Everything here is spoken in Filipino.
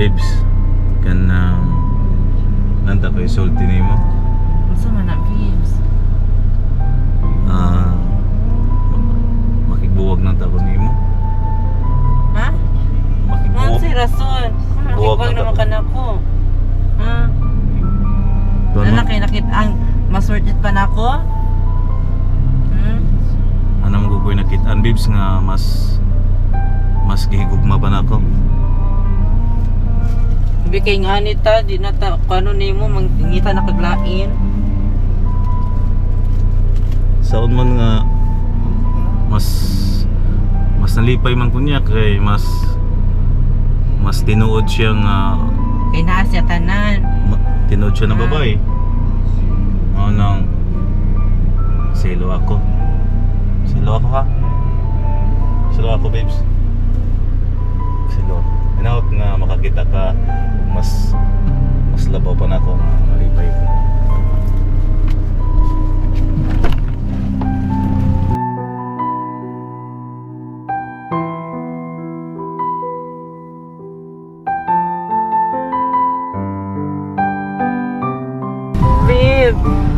Babes, kanang nanta ko isulti nimo. Unsa man na, babes? Makigbuwag na ta ko nimo. Ha? Makigbuwag. Ano si rason? Buwag Buwag na naman ta- ka na ko. Ha? Doon Anak, nakit ang maswertit pa na ko? anam ko ko'y nakitaan babes nga mas gihigugma pa na ako. Sabi kay nga nita, di na ta, kano nimo, mangita na kaglain. Saon man nga mas nalipay man kunya kay mas tinuod siya nga Kay naa siya tanan. tinuod siya na babae. Nang silo ako ha. Silo ako babes. Silo. Inaot nga makakita ka mas labaw pa na ako nga malipay ko. Babe,